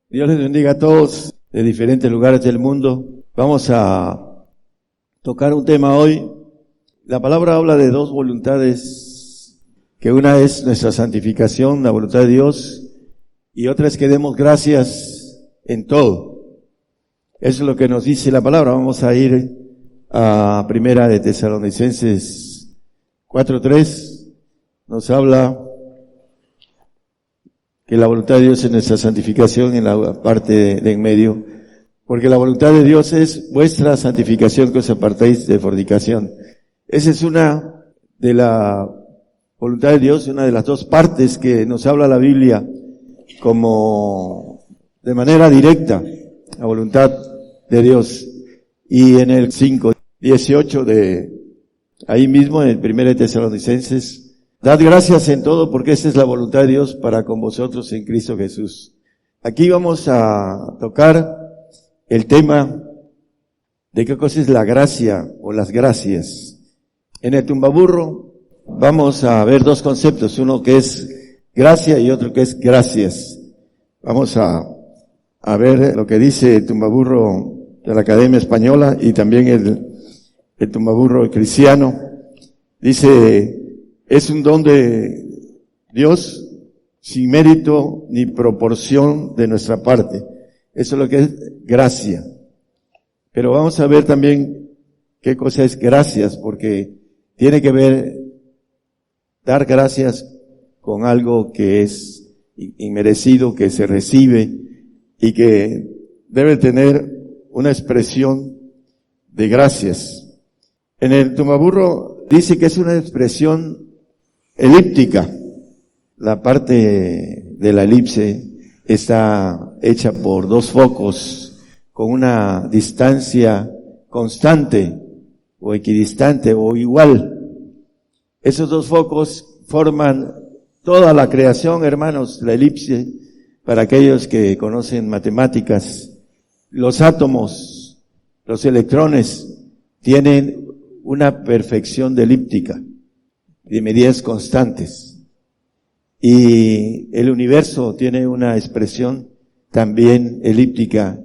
Dios les bendiga a todos de diferentes lugares del mundo. Vamos a tocar un tema hoy. La palabra habla de dos voluntades, que una es nuestra santificación, la voluntad de Dios, y otra es que demos gracias en todo. Eso es lo que nos dice la palabra. Vamos a ir a Primera de Tesalonicenses 4:3. Nos habla que la voluntad de Dios es nuestra santificación en la parte de en medio, porque la voluntad de Dios es vuestra santificación, que os apartéis de fornicación. Esa es una de la voluntad de Dios, una de las dos partes que nos habla la Biblia como de manera directa, la voluntad de Dios. Y en el 5:18 de ahí mismo, en el 1 Tesalonicenses, dad gracias en todo, porque esa es la voluntad de Dios para con vosotros en Cristo Jesús. Aquí vamos a tocar el tema de qué cosa es la gracia o las gracias. En el tumbaburro vamos a ver dos conceptos, uno que es gracia y otro que es gracias. Vamos a ver lo que dice el tumbaburro de la Academia Española y también el tumbaburro cristiano. Dice: es un don de Dios sin mérito ni proporción de nuestra parte. Eso es lo que es gracia. Pero vamos a ver también qué cosa es gracias, porque tiene que ver dar gracias con algo que es inmerecido, que se recibe y que debe tener una expresión de gracias. En el tumbaburro dice que es una expresión elíptica. La parte de la elipse está hecha por dos focos con una distancia constante o equidistante o igual. Esos dos focos forman toda la creación, hermanos. La elipse, para aquellos que conocen matemáticas, los átomos, los electrones tienen una perfección de elíptica, de medidas constantes. Y el universo tiene una expresión también elíptica,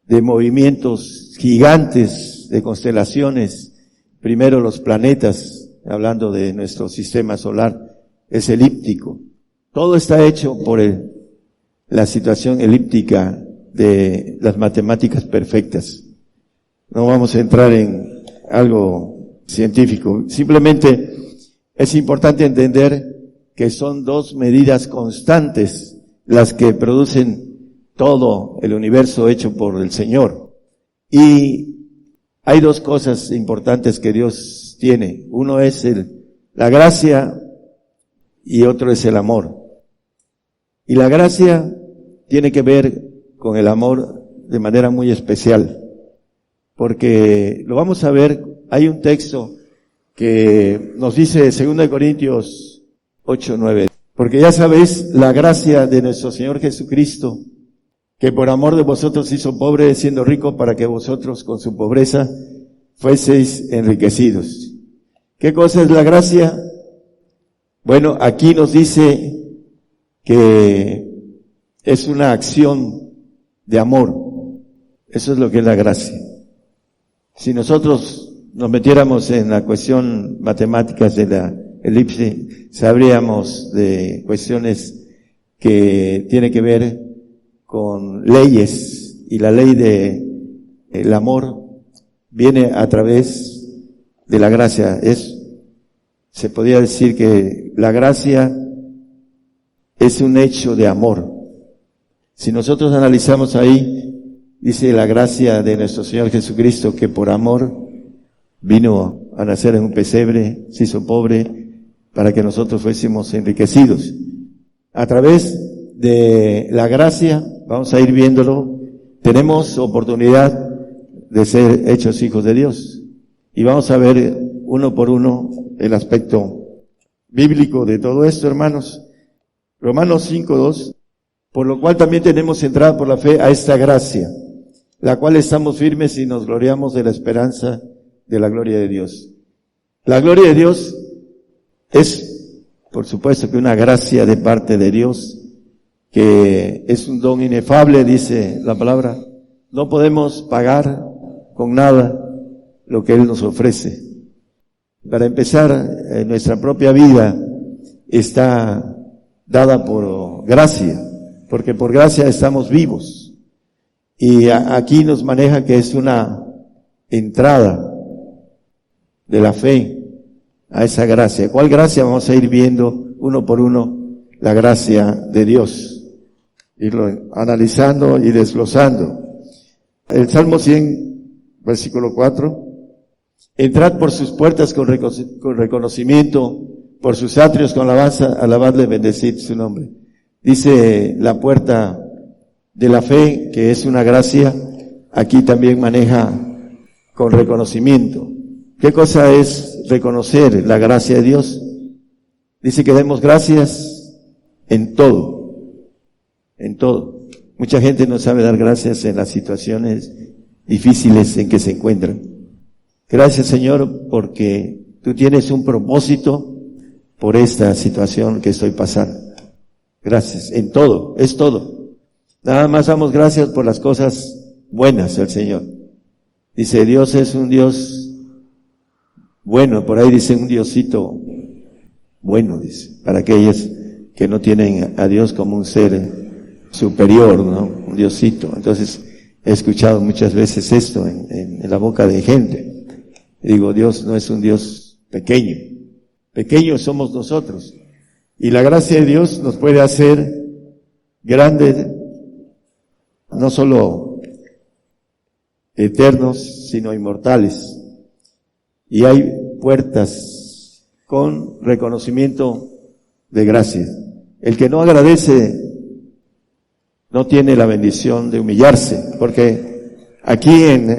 de movimientos gigantes, de constelaciones. Primero los planetas, hablando de nuestro sistema solar, es elíptico. Todo está hecho por la situación elíptica de las matemáticas perfectas. No vamos a entrar en algo científico, simplemente es importante entender que son dos medidas constantes las que producen todo el universo hecho por el Señor. Y hay dos cosas importantes que Dios tiene. Uno es la gracia y otro es el amor. Y la gracia tiene que ver con el amor de manera muy especial, porque lo vamos a ver. Hay un texto que nos dice 2 Corintios 8:9, porque ya sabéis la gracia de nuestro Señor Jesucristo, que por amor de vosotros hizo pobre, siendo rico, para que vosotros con su pobreza fueseis enriquecidos. ¿Qué cosa es la gracia? Bueno, aquí nos dice que es una acción de amor. Eso es lo que es la gracia. Si nosotros nos metiéramos en la cuestión matemáticas de la elipse, sabríamos de cuestiones que tienen que ver con leyes, y la ley de el amor viene a través de la gracia. Se podría decir que la gracia es un hecho de amor. Si nosotros analizamos ahí, dice la gracia de nuestro Señor Jesucristo, que por amor vino a nacer en un pesebre, se hizo pobre, para que nosotros fuésemos enriquecidos. A través de la gracia, vamos a ir viéndolo, tenemos oportunidad de ser hechos hijos de Dios. Y vamos a ver uno por uno el aspecto bíblico de todo esto, hermanos. Romanos 5:2, por lo cual también tenemos entrada por la fe a esta gracia, la cual estamos firmes y nos gloriamos de la esperanza de la gloria de Dios. La gloria de Dios es, por supuesto, que una gracia de parte de Dios que es un don inefable, dice la palabra. No podemos pagar con nada lo que Él nos ofrece. Para empezar, nuestra propia vida está dada por gracia, porque por gracia estamos vivos. Y aquí nos maneja que es una entrada de la fe a esa gracia. ¿Cuál gracia? Vamos a ir viendo uno por uno la gracia de Dios, irlo analizando y desglosando. El Salmo 100, versículo 4. Entrad por sus puertas con reconocimiento, por sus atrios con alabanza, alabadle, bendecid su nombre. Dice la puerta de la fe, que es una gracia, aquí también maneja con reconocimiento. ¿Qué cosa es reconocer la gracia de Dios? Dice que demos gracias en todo, en todo. Mucha gente no sabe dar gracias en las situaciones difíciles en que se encuentran. Gracias, Señor, porque tú tienes un propósito por esta situación que estoy pasando. Gracias, en todo, es todo. Nada más damos gracias por las cosas buenas del Señor. Dice, Dios es un Dios bueno, por ahí dice un Diosito bueno, dice, para aquellos que no tienen a Dios como un ser superior, ¿no? Un Diosito. Entonces, he escuchado muchas veces esto en la boca de gente. Digo, Dios no es un Dios pequeño. Pequeños somos nosotros. Y la gracia de Dios nos puede hacer grandes, no solo eternos, sino inmortales. Y hay puertas con reconocimiento de gracia. El que no agradece no tiene la bendición de humillarse, porque aquí en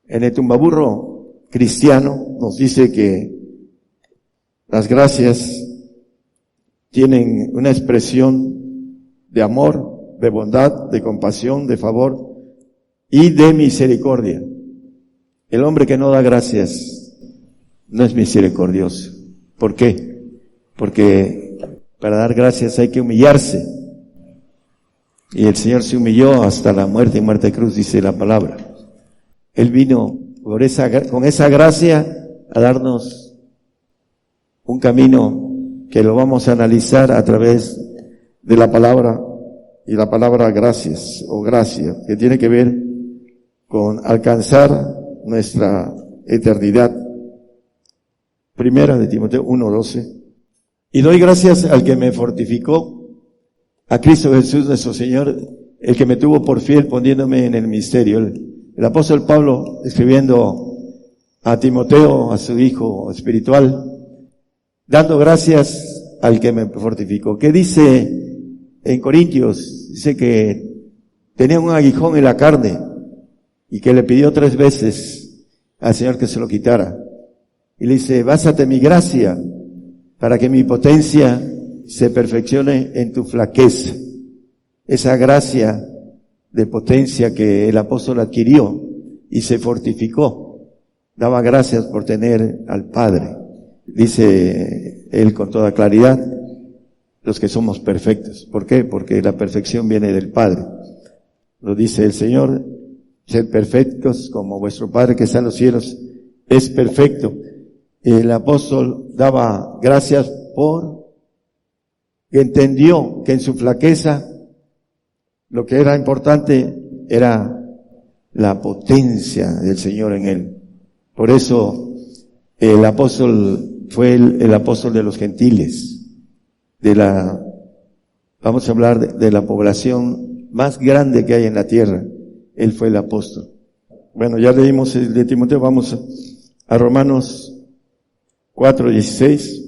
el tumbaburro cristiano nos dice que las gracias tienen una expresión de amor, de bondad, de compasión, de favor y de misericordia. El hombre que no da gracias no es misericordioso. ¿Por qué? Porque para dar gracias hay que humillarse. Y el Señor se humilló hasta la muerte y muerte de cruz, dice la palabra. Él vino con esa gracia a darnos un camino que lo vamos a analizar a través de la palabra, y la palabra gracias o gracia, que tiene que ver con alcanzar nuestra eternidad. Primera de Timoteo 1:12. Y doy gracias al que me fortificó, a Cristo Jesús nuestro Señor, el que me tuvo por fiel poniéndome en el misterio. El apóstol Pablo, escribiendo a Timoteo, a su hijo espiritual, dando gracias al que me fortificó. ¿Qué dice en Corintios? Dice que tenía un aguijón en la carne y que le pidió 3 veces al Señor que se lo quitara. Y le dice, básate mi gracia para que mi potencia se perfeccione en tu flaqueza. Esa gracia de potencia que el apóstol adquirió y se fortificó, daba gracias por tener al Padre. Dice él con toda claridad, los que somos perfectos. ¿Por qué? Porque la perfección viene del Padre. Lo dice el Señor, sed perfectos como vuestro Padre que está en los cielos es perfecto. El apóstol daba gracias por que entendió que en su flaqueza lo que era importante era la potencia del Señor en él. Por eso el apóstol fue el apóstol de los gentiles, vamos a hablar de la población más grande que hay en la tierra. Él fue el apóstol. Bueno, ya leímos el de Timoteo, vamos a Romanos 4:16.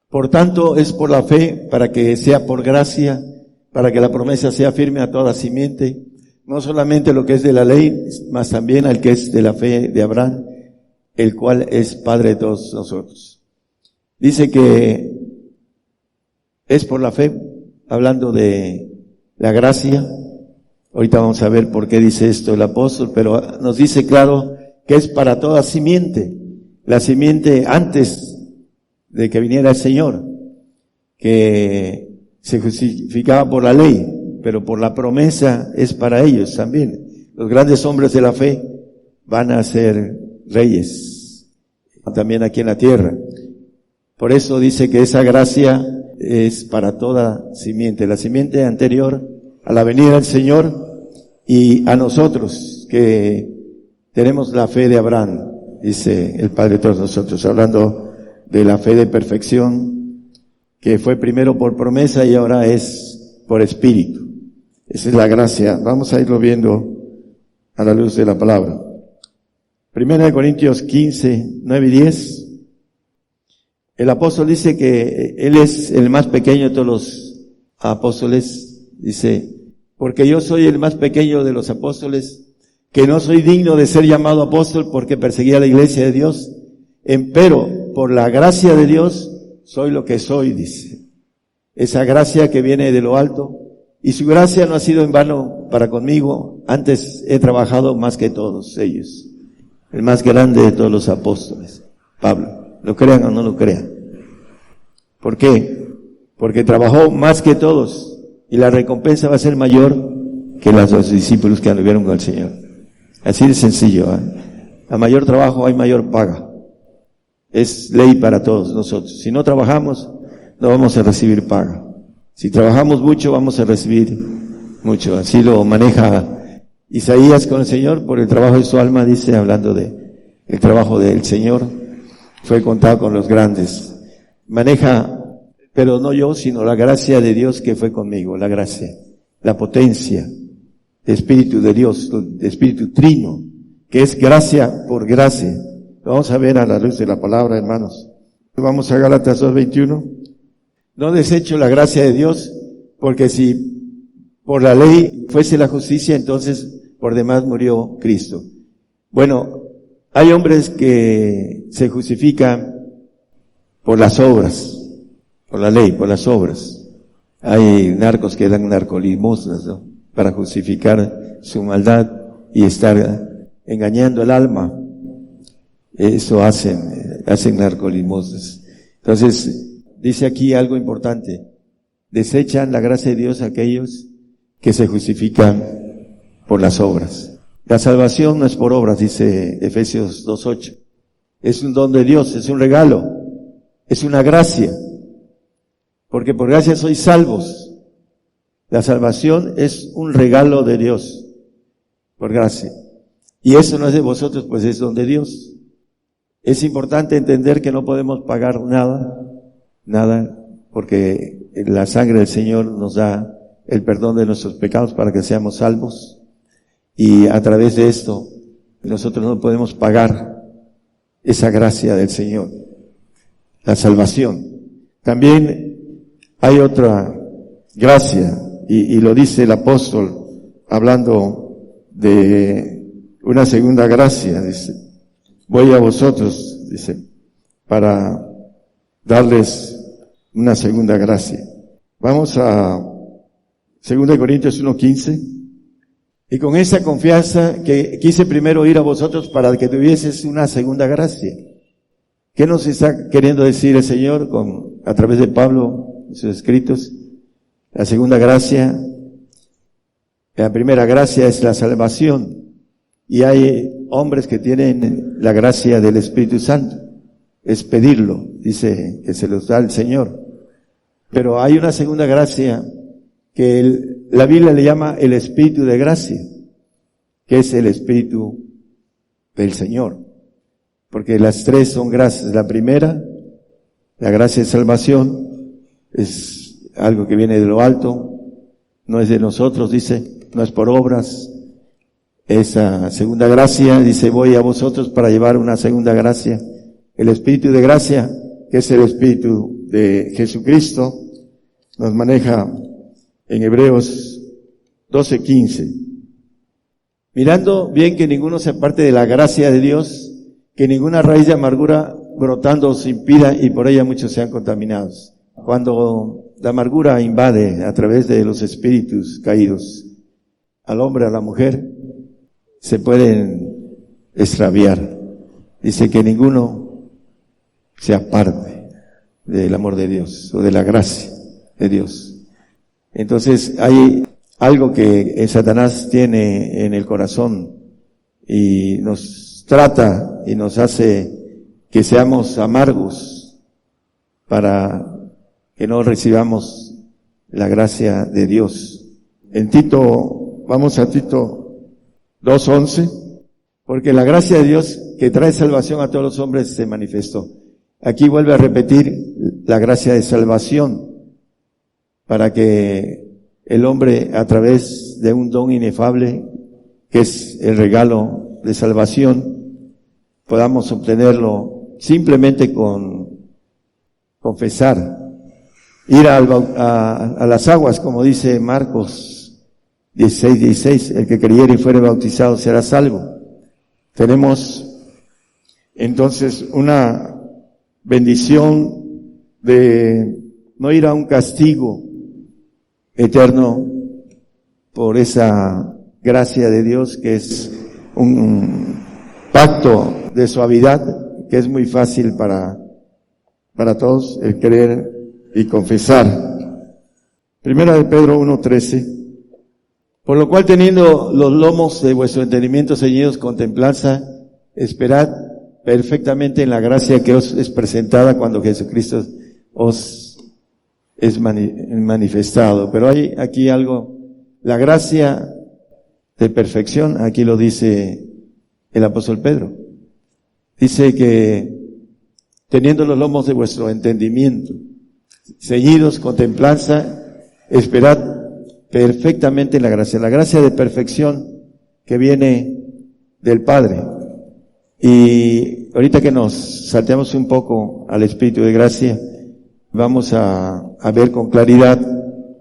Por tanto, es por la fe, para que sea por gracia, para que la promesa sea firme a toda simiente, no solamente lo que es de la ley, mas también al que es de la fe de Abraham, el cual es Padre de todos nosotros. Dice que es por la fe, hablando de la gracia. Ahorita vamos a ver por qué dice esto el apóstol, pero nos dice claro que es para toda simiente, la simiente antes de que viniera el Señor. que se justificaba por la ley, pero por la promesa es para ellos también. Los grandes hombres de la fe van a ser reyes, también aquí en la tierra. Por eso dice que esa gracia es para toda simiente, la simiente anterior a la venida del Señor y a nosotros que tenemos la fe de Abraham, dice el Padre de todos nosotros, hablando de la fe de perfección, que fue primero por promesa y ahora es por espíritu. Esa es la gracia. Vamos a irlo viendo a la luz de la palabra. Primera de Corintios 15, 9 y 10. El apóstol dice que él es el más pequeño de todos los apóstoles. Dice, porque yo soy el más pequeño de los apóstoles, que no soy digno de ser llamado apóstol porque perseguía la iglesia de Dios, empero por la gracia de Dios soy lo que soy, dice. Esa gracia que viene de lo alto, y su gracia no ha sido en vano para conmigo, antes he trabajado más que todos ellos. El más grande de todos los apóstoles, Pablo, lo crean o no lo crean. ¿Por qué? Porque trabajó más que todos, y la recompensa va a ser mayor que los discípulos que anduvieron con el Señor. Así de sencillo, ¿eh? A mayor trabajo hay mayor paga. Es ley para todos nosotros. Si no trabajamos, no vamos a recibir paga. Si trabajamos mucho, vamos a recibir mucho. Así lo maneja Isaías con el Señor, por el trabajo de su alma, dice, hablando de el trabajo del Señor, fue contado con los grandes. Maneja, pero no yo, sino la gracia de Dios que fue conmigo, la gracia, la potencia, el Espíritu de Dios, el Espíritu Trino, que es gracia por gracia. Lo vamos a ver a la luz de la palabra, hermanos. Vamos a Gálatas 2:21. No desecho la gracia de Dios, porque si por la ley fuese la justicia, entonces por demás murió Cristo. Bueno, hay hombres que se justifican por las obras, por la ley, por las obras. Hay narcos que dan narcolimosnas, ¿no?, para justificar su maldad y estar engañando el alma. Eso hacen narcolimosnas. Entonces, dice aquí algo importante. Desechan la gracia de Dios a aquellos que se justifican por las obras. La salvación no es por obras, dice Efesios 2:8. Es un don de Dios, es un regalo, es una gracia. Porque por gracia sois salvos. La salvación es un regalo de Dios, por gracia. Y eso no es de vosotros, pues es don de Dios. Es importante entender que no podemos pagar nada, porque la sangre del Señor nos da el perdón de nuestros pecados para que seamos salvos. Y a través de esto, nosotros no podemos pagar esa gracia del Señor, la salvación. También hay otra gracia, y lo dice el apóstol, hablando de una segunda gracia, dice, voy a vosotros, dice, para darles una segunda gracia. Vamos a 2 Corintios 1:15. Y con esa confianza que quise primero ir a vosotros para que tuvieses una segunda gracia. ¿Qué nos está queriendo decir el Señor a través de Pablo en sus escritos? La segunda gracia, la primera gracia es la salvación. Y hay hombres que tienen la gracia del Espíritu Santo. Es pedirlo, dice que se los da el Señor. Pero hay una segunda gracia que la Biblia le llama el Espíritu de gracia, que es el Espíritu del Señor. Porque las tres son gracias. La primera, la gracia de salvación, es algo que viene de lo alto, no es de nosotros, dice, no es por obras. Esa segunda gracia, dice, voy a vosotros para llevar una segunda gracia. El Espíritu de gracia, que es el Espíritu de Jesucristo, nos maneja en Hebreos 12:15. Mirando bien que ninguno se aparte de la gracia de Dios, que ninguna raíz de amargura brotando os impida y por ella muchos sean contaminados. Cuando la amargura invade a través de los espíritus caídos al hombre, a la mujer, se pueden extraviar. Dice que ninguno se aparte del amor de Dios o de la gracia de Dios. Entonces hay algo que Satanás tiene en el corazón y nos trata y nos hace que seamos amargos para que no recibamos la gracia de Dios. En Tito, vamos a Tito 2:11, porque la gracia de Dios que trae salvación a todos los hombres se manifestó. Aquí vuelve a repetir la gracia de salvación para que el hombre, a través de un don inefable, que es el regalo de salvación, podamos obtenerlo simplemente con confesar, ir a las aguas, como dice Marcos 16:16, el que creyere y fuere bautizado será salvo. Tenemos entonces una bendición de no ir a un castigo eterno por esa gracia de Dios, que es un pacto de suavidad que es muy fácil para todos el creer y confesar. Primera de Pedro 1:13. Por lo cual, teniendo los lomos de vuestro entendimiento ceñidos con templanza, esperad perfectamente en la gracia que os es presentada cuando Jesucristo os es manifestado. Pero hay aquí algo, la gracia de perfección, aquí lo dice el apóstol Pedro. Dice que teniendo los lomos de vuestro entendimiento ceñidos con templanza, esperad perfectamente en la gracia de perfección que viene del Padre. Y ahorita que nos salteamos un poco al Espíritu de gracia, vamos a ver con claridad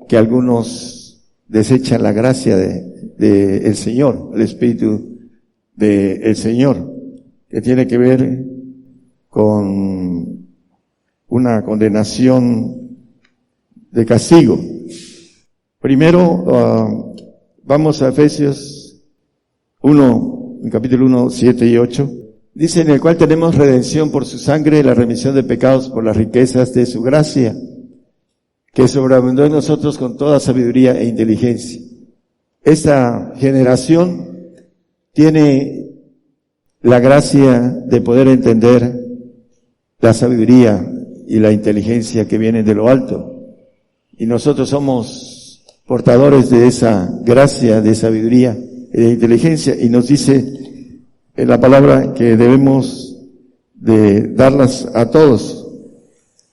que algunos desechan la gracia de el Señor, el Espíritu del Señor, que tiene que ver con una condenación de castigo. Primero, vamos a Efesios 1, en capítulo 1, 7 y 8. Dice, en el cual tenemos redención por su sangre, la remisión de pecados por las riquezas de su gracia, que sobreabundó en nosotros con toda sabiduría e inteligencia. Esta generación tiene la gracia de poder entender la sabiduría y la inteligencia que vienen de lo alto. Y nosotros somos portadores de esa gracia, de sabiduría y de inteligencia. Y nos dice en la palabra que debemos de darlas a todos.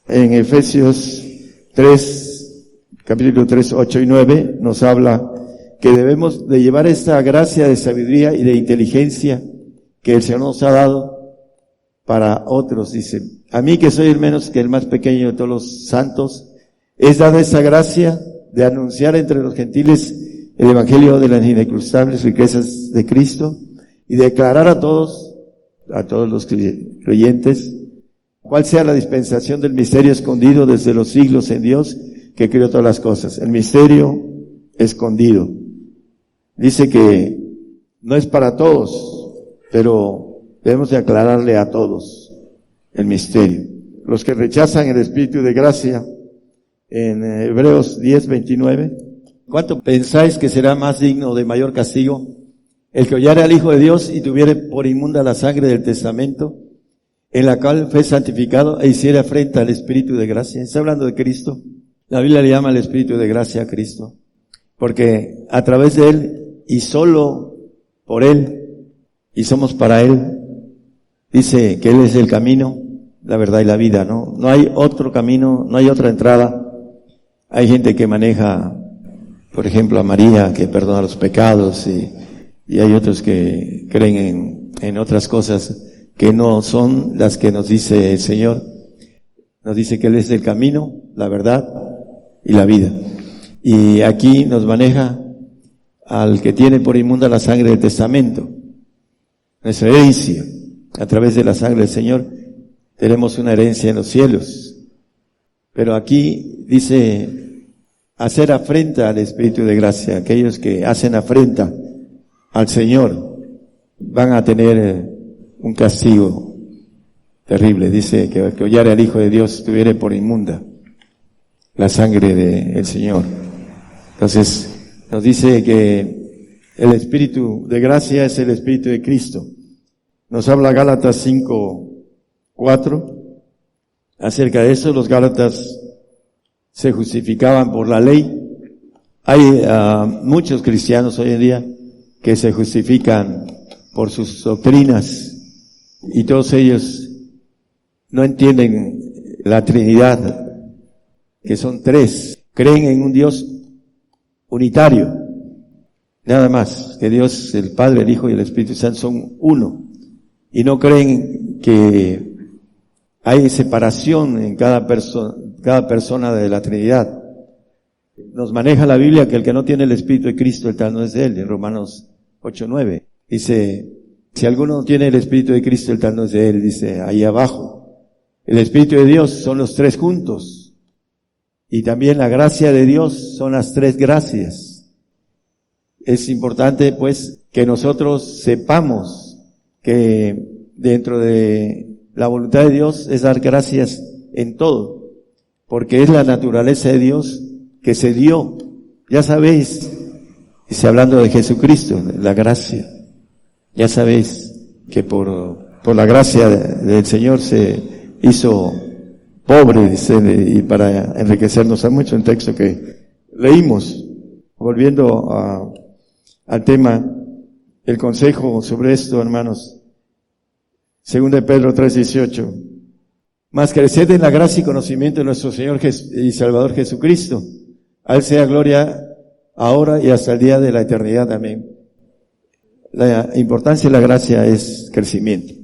En Efesios 3, capítulo 3, 8 y 9, nos habla que debemos de llevar esta gracia de sabiduría y de inteligencia que el Señor nos ha dado para otros. Dice, a mí que soy el menos que el más pequeño de todos los santos, es dada esa gracia de anunciar entre los gentiles el evangelio de las inexcrustables riquezas de Cristo y declarar a todos los creyentes, cuál sea la dispensación del misterio escondido desde los siglos en Dios, que creó todas las cosas. El misterio escondido. Dice que no es para todos, pero debemos de aclararle a todos el misterio. Los que rechazan el Espíritu de gracia, en Hebreos 10:29, ¿cuánto pensáis que será más digno de mayor castigo el que hollare al Hijo de Dios y tuviere por inmunda la sangre del testamento, en la cual fue santificado e hiciera afrenta al Espíritu de gracia? Está hablando de Cristo. La Biblia le llama el Espíritu de gracia a Cristo, porque a través de Él y solo por Él y somos para Él, dice que Él es el camino, la verdad y la vida, ¿no? No hay otro camino, no hay otra entrada. Hay gente que maneja, por ejemplo, a María, que perdona los pecados, y hay otros que creen en otras cosas que no son las que nos dice el Señor. Nos dice que Él es el camino, la verdad y la vida. Y aquí nos maneja al que tiene por inmunda la sangre del testamento. Nuestra herencia, a través de la sangre del Señor, tenemos una herencia en los cielos. Pero aquí dice hacer afrenta al Espíritu de gracia. Aquellos que hacen afrenta al Señor van a tener un castigo Terrible, dice que el que hollare al Hijo de Dios tuviere por inmunda la sangre del Señor. Entonces, nos dice que el Espíritu de gracia es el Espíritu de Cristo. Nos habla Gálatas 5:4 acerca de eso. Los Gálatas se justificaban por la ley. Hay muchos cristianos hoy en día que se justifican por sus doctrinas y todos ellos no entienden la Trinidad, que son tres. Creen en un Dios unitario, nada más, que Dios, el Padre, el Hijo y el Espíritu Santo son uno. Y no creen que hay separación en cada persona de la Trinidad. Nos maneja la Biblia que el que no tiene el Espíritu de Cristo, el tal no es de él, en Romanos 8:9. Dice, si alguno no tiene el Espíritu de Cristo, el tal no es de él, dice ahí abajo. El Espíritu de Dios son los tres juntos. Y también la gracia de Dios son las tres gracias. Es importante, pues, que nosotros sepamos que dentro de la voluntad de Dios es dar gracias en todo, porque es la naturaleza de Dios que se dio. Ya sabéis, dice hablando de Jesucristo, la gracia. Ya sabéis que por la gracia del Señor se hizo pobre, dice, y para enriquecernos. Hay mucho en texto que leímos. Volviendo al tema, el consejo sobre esto, hermanos. 2 de Pedro 3:18. Mas creced en la gracia y conocimiento de nuestro Señor y Salvador Jesucristo. A Él sea gloria ahora y hasta el día de la eternidad. Amén. La importancia de la gracia es crecimiento.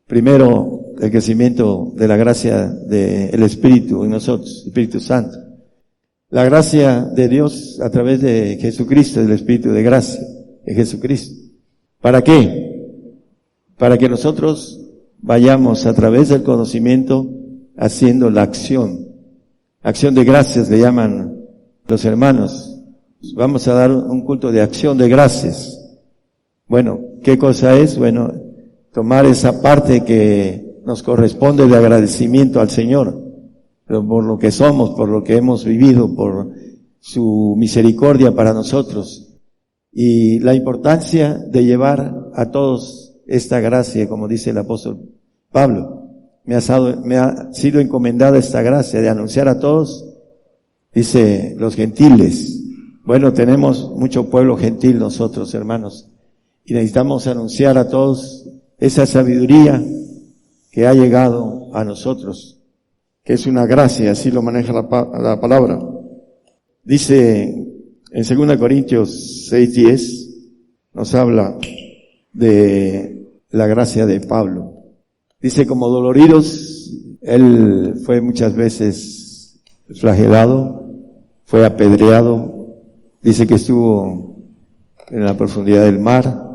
Primero, el crecimiento de la gracia del Espíritu en nosotros, Espíritu Santo. La gracia de Dios a través de Jesucristo, del Espíritu de gracia de Jesucristo. ¿Para qué? Para que nosotros vayamos a través del conocimiento haciendo la acción. Acción de gracias le llaman los hermanos. Vamos a dar un culto de acción de gracias. Bueno, ¿qué cosa es? Bueno, tomar esa parte que nos corresponde de agradecimiento al Señor, por lo que somos, por lo que hemos vivido, por su misericordia para nosotros. Y la importancia de llevar a todos esta gracia, como dice el apóstol Pablo. Me ha sido encomendada esta gracia de anunciar a todos, dice, los gentiles. Bueno, tenemos mucho pueblo gentil nosotros, hermanos, y necesitamos anunciar a todos esa sabiduría que ha llegado a nosotros, que es una gracia, así lo maneja la palabra. Dice en 2 Corintios 6:10, nos habla de la gracia de Pablo. Dice, como doloridos, él fue muchas veces flagelado, fue apedreado, dice que estuvo en la profundidad del mar,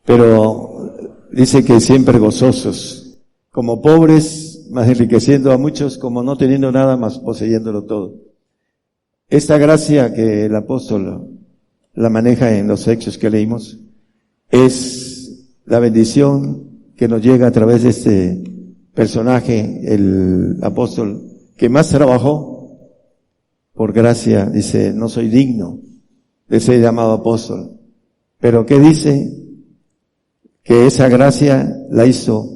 pero dice que siempre gozosos, como pobres, más enriqueciendo a muchos, como no teniendo nada, más poseyéndolo todo. Esta gracia que el apóstol la maneja en los hechos que leímos, es la bendición que nos llega a través de este personaje, el apóstol, que más trabajó por gracia. Dice, no soy digno de ser llamado apóstol. Pero ¿qué dice? Que esa gracia la hizo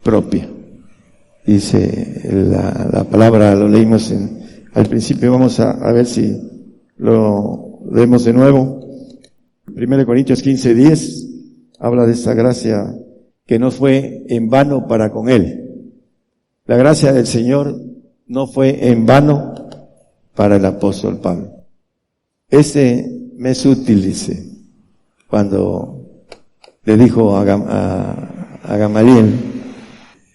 propia. Dice la palabra, lo leímos al principio, vamos a ver si lo leemos de nuevo. 1 Corintios 15:10 habla de esta gracia que no fue en vano para con él. La gracia del Señor no fue en vano para el apóstol Pablo. Este me es útil, dice, cuando le dijo a Gamaliel,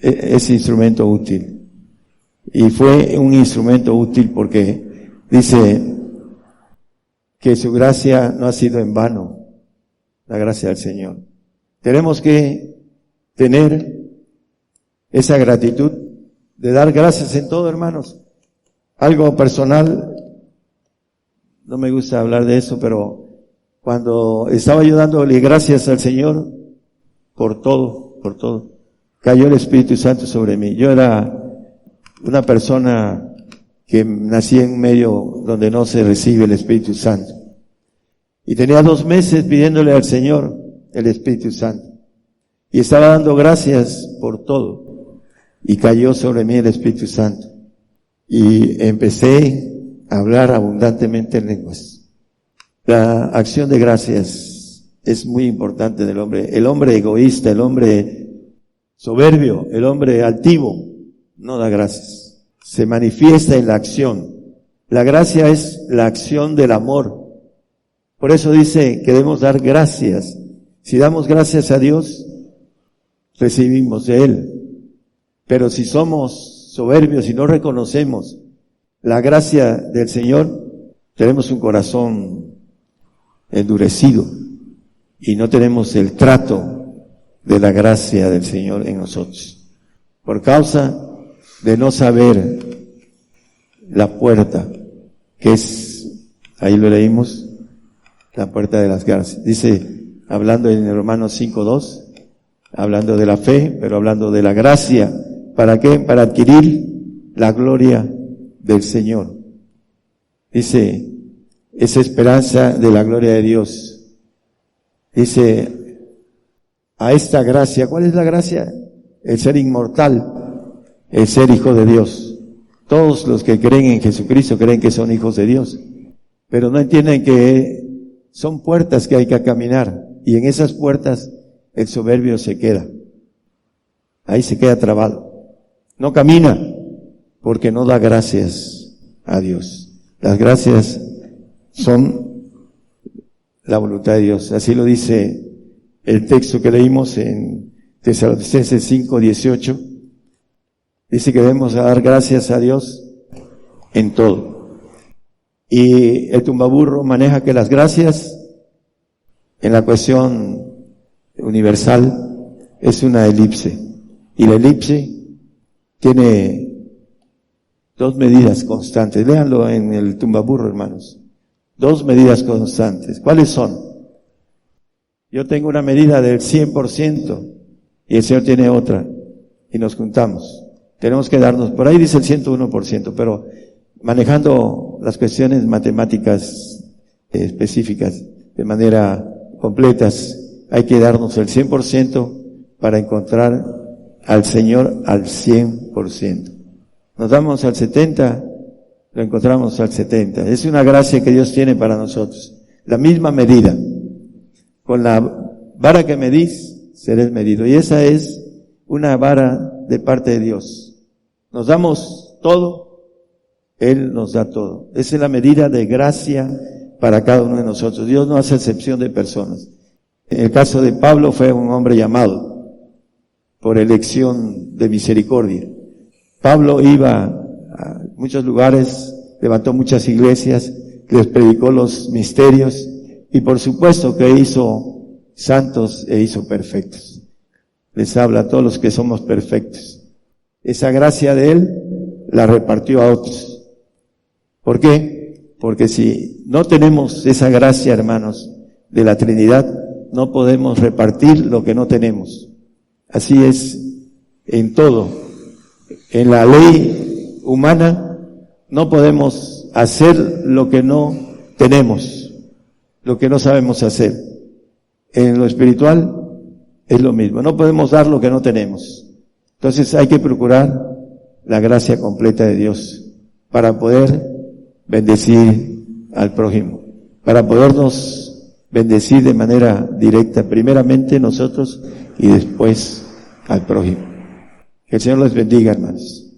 ese instrumento útil. Y fue un instrumento útil porque dice que su gracia no ha sido en vano, la gracia del Señor. Tenemos que tener esa gratitud de dar gracias en todo, hermanos. Algo personal, no me gusta hablar de eso, pero cuando estaba yo dándole gracias al Señor por todo, cayó el Espíritu Santo sobre mí. Yo era una persona que nací en un medio donde no se recibe el Espíritu Santo. Y tenía 2 meses pidiéndole al Señor el Espíritu Santo. Y estaba dando gracias por todo. Y cayó sobre mí el Espíritu Santo. Y empecé a hablar abundantemente en lenguas. La acción de gracias es muy importante del hombre. El hombre egoísta, el hombre soberbio, el hombre altivo, no da gracias. Se manifiesta en la acción. La gracia es la acción del amor. Por eso dice que debemos dar gracias. Si damos gracias a Dios, recibimos de Él. Pero si somos soberbios y no reconocemos la gracia del Señor, tenemos un corazón endurecido y no tenemos el trato de la gracia del Señor en nosotros. Por causa de no saber la puerta, que es, ahí lo leímos, la puerta de las gracias. Dice, hablando en Romanos 5:2, hablando de la fe, pero hablando de la gracia. ¿Para qué? Para adquirir la gloria del Señor. Dice, esa esperanza de la gloria de Dios. Dice, a esta gracia, ¿cuál es la gracia? El ser inmortal, el ser hijo de Dios. Todos los que creen en Jesucristo creen que son hijos de Dios, pero no entienden que son puertas que hay que caminar, y en esas puertas el soberbio se queda. Ahí se queda trabado. No camina porque no da gracias a Dios. Las gracias son la voluntad de Dios. Así lo dice el texto que leímos en Tesalonicenses 5:18. Dice que debemos dar gracias a Dios en todo. Y el tumbaburro maneja que las gracias en la cuestión universal es una elipse. Y la elipse tiene 2 medidas constantes. Léanlo en el tumbaburro, hermanos. 2 medidas constantes. ¿Cuáles son? Yo tengo una medida del 100% y el Señor tiene otra. Y nos juntamos. Tenemos que darnos, por ahí dice el 101%, pero manejando las cuestiones matemáticas específicas de manera completas, hay que darnos el 100% para encontrar al Señor al 100%. Nos damos al 70%, lo encontramos al 70%. Es una gracia que Dios tiene para nosotros. La misma medida. Con la vara que medís, serás medido. Y esa es una vara de parte de Dios. Nos damos todo, Él nos da todo. Esa es la medida de gracia para cada uno de nosotros. Dios no hace excepción de personas. En el caso de Pablo fue un hombre llamado por elección de misericordia. Pablo iba a muchos lugares, levantó muchas iglesias, les predicó los misterios y por supuesto que hizo santos e hizo perfectos. Les habla a todos los que somos perfectos. Esa gracia de Él la repartió a otros. ¿Por qué? Porque si no tenemos esa gracia, hermanos, de la Trinidad, no podemos repartir lo que no tenemos. Así es en todo. En la ley humana no podemos hacer lo que no tenemos, lo que no sabemos hacer. En lo espiritual es lo mismo. No podemos dar lo que no tenemos. Entonces hay que procurar la gracia completa de Dios para poder bendecir al prójimo, para podernos bendecir de manera directa, primeramente nosotros y después al prójimo. Que el Señor los bendiga, hermanos.